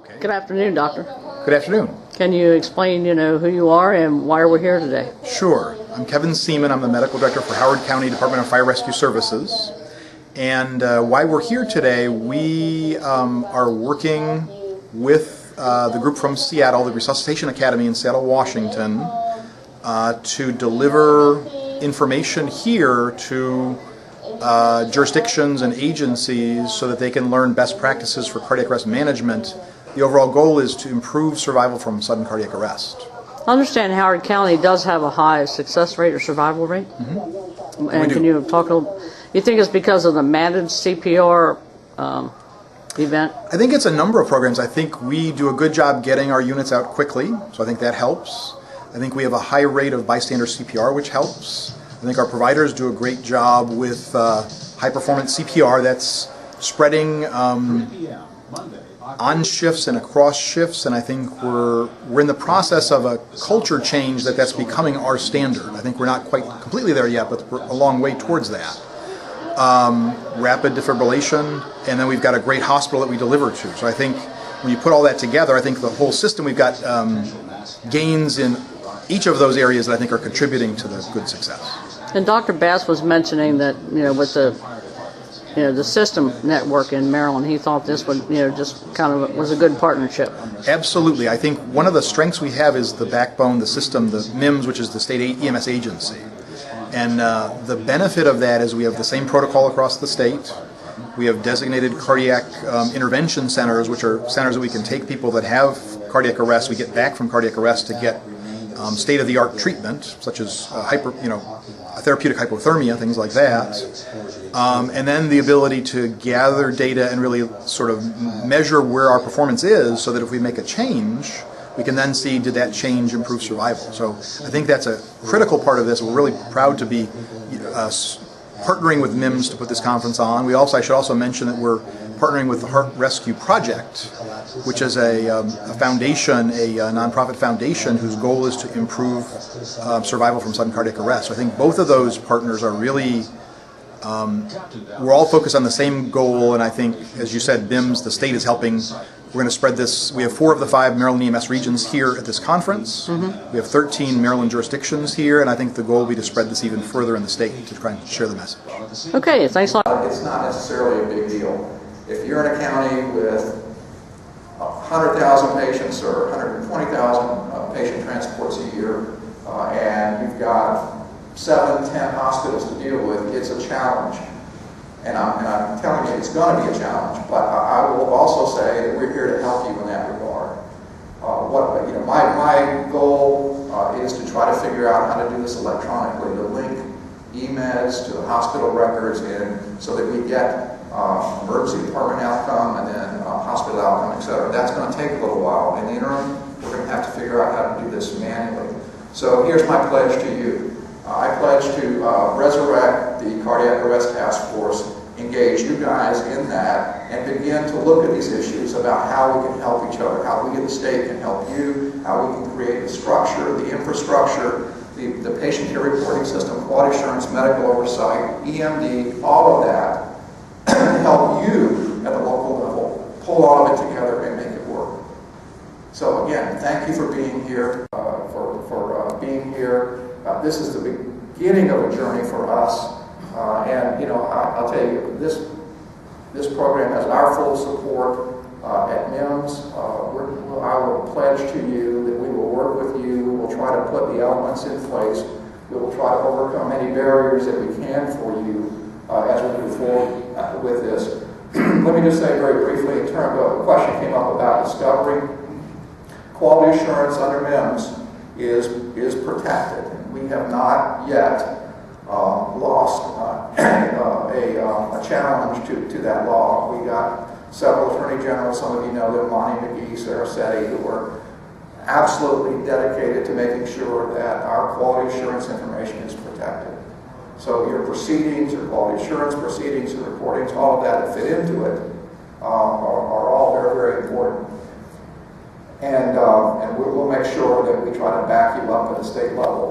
Okay. Good afternoon, Doctor. Good afternoon. Can you explain, who you are and why we're here today? Sure. I'm Kevin Seaman. I'm the Medical Director for Howard County Department of Fire Rescue Services. And why we're here today, we are working with the group from Seattle, the Resuscitation Academy in Seattle, Washington, to deliver information here to jurisdictions and agencies so that they can learn best practices for cardiac arrest management. The overall goal is to improve survival from sudden cardiac arrest. I understand Howard County does have a high success rate or survival rate. Mm-hmm. And can you talk a little? You think it's because of the managed CPR event? I think it's a number of programs. I think we do a good job getting our units out quickly, so I think that helps. I think we have a high rate of bystander CPR, which helps. I think our providers do a great job with high-performance CPR that's spreading on shifts and across shifts, and I think we're in the process of a culture change that's becoming our standard. I think we're not quite completely there yet, but we're a long way towards that. Rapid defibrillation, and then we've got a great hospital that we deliver to. So I think when you put all that together, I think the whole system, we've got gains in each of those areas that I think are contributing to the good success. And Dr. Bass was mentioning that, with the system network in Maryland, he thought this would, just kind of was a good partnership. Absolutely. I think one of the strengths we have is the backbone, the system, the MIMS, which is the state EMS agency. And the benefit of that is we have the same protocol across the state. We have designated cardiac intervention centers, which are centers that we can take people that have cardiac arrest. We get back from cardiac arrest to get state-of-the-art treatment, such as therapeutic hypothermia, things like that. And then the ability to gather data and really sort of measure where our performance is, so that if we make a change, we can then see, did that change improve survival? So I think that's a critical part of this. We're really proud to be partnering with MIMS to put this conference on. I should also mention that we're partnering with the Heart Rescue Project, which is a foundation, a nonprofit foundation whose goal is to improve survival from sudden cardiac arrest. So I think both of those partners are really, we're all focused on the same goal, and I think, as you said, MIMS, the state is helping. We're going to spread this. We have 4 of the 5 Maryland EMS regions here at this conference. Mm-hmm. We have 13 Maryland jurisdictions here, and I think the goal will be to spread this even further in the state to try and share the message. Okay, thanks a lot. It's not necessarily a big deal. If you're in a county with 100,000 patients or 120,000 patient transports a year, and you've got 7, 10 hospitals to deal with, it's a challenge. And I'm telling you, it's going to be a challenge, but I will also say that we're here to help you in that regard. My goal is to try to figure out how to do this electronically, to link eMeds to the hospital records, and so that we get emergency department outcome and then hospital outcome, etc. That's going to take a little while. In the interim, we're going to have to figure out how to do this manually. So here's my pledge to you. I pledge to resurrect the Cardiac Arrest Task Force, engage you guys in that, and begin to look at these issues about how we can help each other, how we at the state can help you, how we can create the structure, the infrastructure, the patient care reporting system, quality assurance, medical oversight, EMD, all of that, help you at the local level pull all of it together and make it work. So again, thank you for being here, being here. This is the beginning of a journey for us, and I'll tell you, this program has our full support at MIMS. I will pledge to you that we will work with you. We will try to put the elements in place. We will try to overcome any barriers that we can for you as we move forward with this. Let me just say very briefly, in terms of a question came up about discovery. Quality assurance under MIMS is protected. We have not yet lost a challenge to that law. We got several attorney generals, some of you know them, Monty McGee, Sarah Setti, who were absolutely dedicated to making sure that our quality assurance information is protected. So your proceedings, your quality assurance proceedings, your reportings, all of that fit into it are all very, very important. And we'll make sure that we try to back you up at the state level.